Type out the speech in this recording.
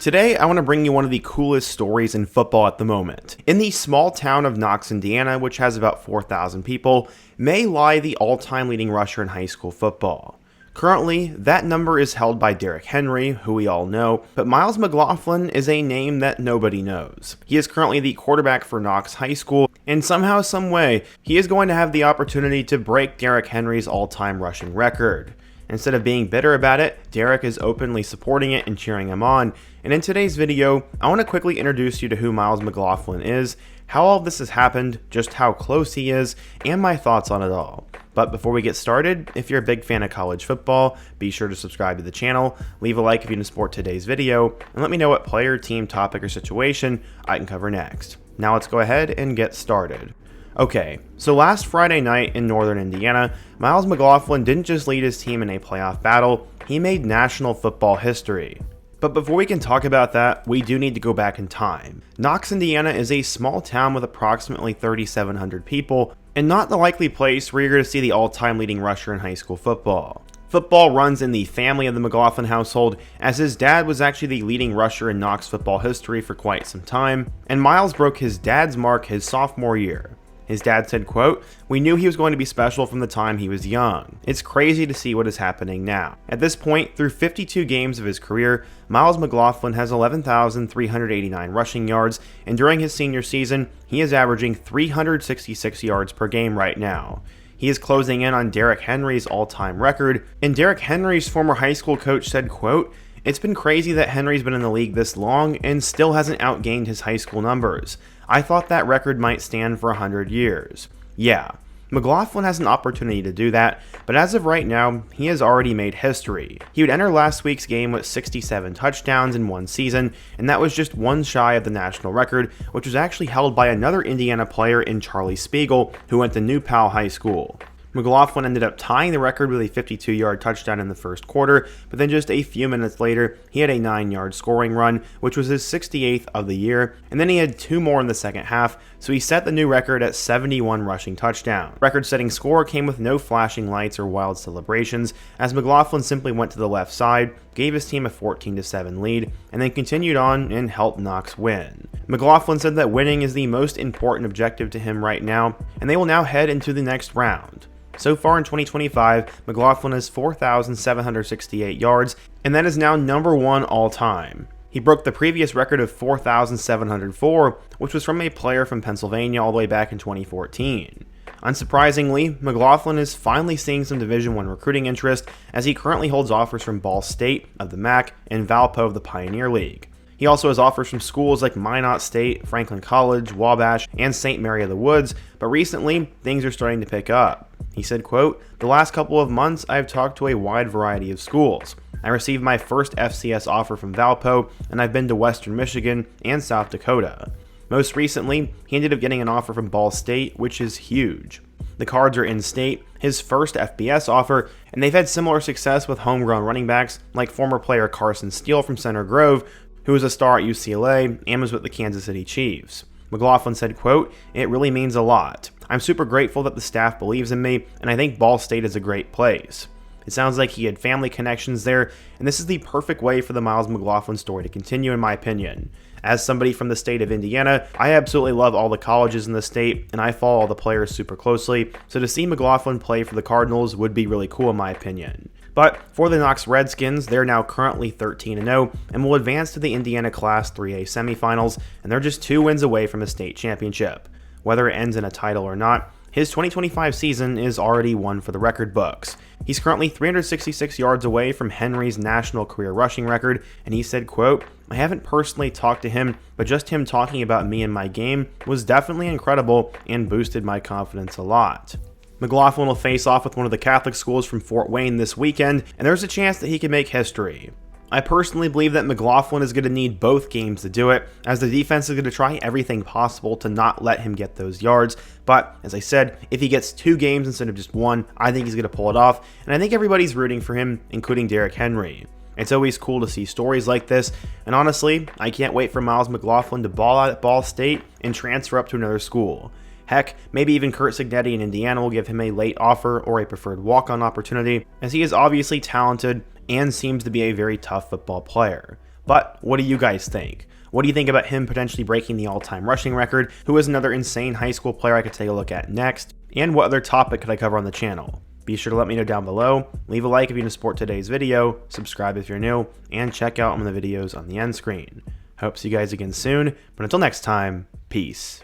Today, I want to bring you one of the coolest stories in football at the moment. In the small town of Knox, Indiana, which has about 4,000 people, may lie the all-time leading rusher in high school football. Currently, that number is held by Derrick Henry, who we all know, but Myles McLaughlin is a name that nobody knows. He is currently the quarterback for Knox High School, and somehow, someway, he is going to have the opportunity to break Derrick Henry's all-time rushing record. Instead of being bitter about it, Derrick is openly supporting it and cheering him on. And in today's video, I want to quickly introduce you to who Myles McLaughlin is, how all of this has happened, just how close he is, and my thoughts on it all. But before we get started, if you're a big fan of college football, be sure to subscribe to the channel, leave a like if you want to support today's video, and let me know what player, team, topic, or situation I can cover next. Now let's go ahead and get started. Okay, so last Friday night in northern Indiana, Myles McLaughlin didn't just lead his team in a playoff battle, he made national football history. But before we can talk about that, we do need to go back in time. Knox, Indiana is a small town with approximately 3,700 people, and not the likely place where you're going to see the all-time leading rusher in high school football. Football runs in the family of the McLaughlin household, as his dad was actually the leading rusher in Knox football history for quite some time, and Myles broke his dad's mark his sophomore year. His dad said, quote, "We knew he was going to be special from the time he was young. It's crazy to see what is happening now." At this point, through 52 games of his career, Myles McLaughlin has 11,389 rushing yards, and during his senior season, he is averaging 366 yards per game right now. He is closing in on Derrick Henry's all-time record, and Derrick Henry's former high school coach said, quote, "It's been crazy that Henry's been in the league this long and still hasn't outgained his high school numbers. I thought that record might stand for 100 years. Yeah, McLaughlin has an opportunity to do that, but as of right now, he has already made history. He would enter last week's game with 67 touchdowns in one season, and that was just one shy of the national record, which was actually held by another Indiana player in Charlie Spiegel, who went to New Pal High School. McLaughlin ended up tying the record with a 52-yard touchdown in the first quarter, but then just a few minutes later, he had a 9-yard scoring run, which was his 68th of the year, and then he had 2 more in the second half, so he set the new record at 71 rushing touchdowns. Record-setting score came with no flashing lights or wild celebrations, as McLaughlin simply went to the left side, gave his team a 14-7 lead, and then continued on and helped Knox win. McLaughlin said that winning is the most important objective to him right now, and they will now head into the next round. So far in 2025, McLaughlin has 4,768 yards, and that is now number 1 all time. He broke the previous record of 4,704, which was from a player from Pennsylvania all the way back in 2014. Unsurprisingly, McLaughlin is finally seeing some Division I recruiting interest, as he currently holds offers from Ball State of the MAC and Valpo of the Pioneer League. He also has offers from schools like Minot State, Franklin College, Wabash, and St. Mary of the Woods, but recently, things are starting to pick up. He said, quote, "The last couple of months, I've talked to a wide variety of schools. I received my first FCS offer from Valpo, and I've been to Western Michigan and South Dakota. Most recently, he ended up getting an offer from Ball State, which is huge. The Cards are in-state, his first FBS offer, and they've had similar success with homegrown running backs like former player Carson Steele from Center Grove, who was a star at UCLA and was with the Kansas City Chiefs." McLaughlin said, quote, "It really means a lot. I'm super grateful that the staff believes in me, and I think Ball State is a great place." It sounds like he had family connections there, and this is the perfect way for the Myles McLaughlin story to continue, in my opinion. As somebody from the state of Indiana, I absolutely love all the colleges in the state, and I follow all the players super closely, so to see McLaughlin play for the Cardinals would be really cool in my opinion. But for the Knox Redskins, they're now currently 13-0 and will advance to the Indiana Class 3A semifinals, and they're just 2 wins away from a state championship. Whether it ends in a title or not, his 2025 season is already one for the record books. He's currently 366 yards away from Henry's national career rushing record, and he said, quote, "I haven't personally talked to him, but just him talking about me and my game was definitely incredible and boosted my confidence a lot." McLaughlin will face off with one of the Catholic schools from Fort Wayne this weekend, and there's a chance that he can make history. I personally believe that McLaughlin is going to need both games to do it, as the defense is going to try everything possible to not let him get those yards, but as I said, if he gets 2 games instead of just 1, I think he's going to pull it off, and I think everybody's rooting for him, including Derrick Henry. It's always cool to see stories like this, and honestly, I can't wait for Myles McLaughlin to ball out at Ball State and transfer up to another school. Heck, maybe even Curt Cignetti in Indiana will give him a late offer or a preferred walk-on opportunity, as he is obviously talented and seems to be a very tough football player. But what do you guys think? What do you think about him potentially breaking the all-time rushing record? Who is another insane high school player I could take a look at next? And what other topic could I cover on the channel? Be sure to let me know down below. Leave a like if you want to support today's video, subscribe if you're new, and check out one of the videos on the end screen. Hope to see you guys again soon, but until next time, peace.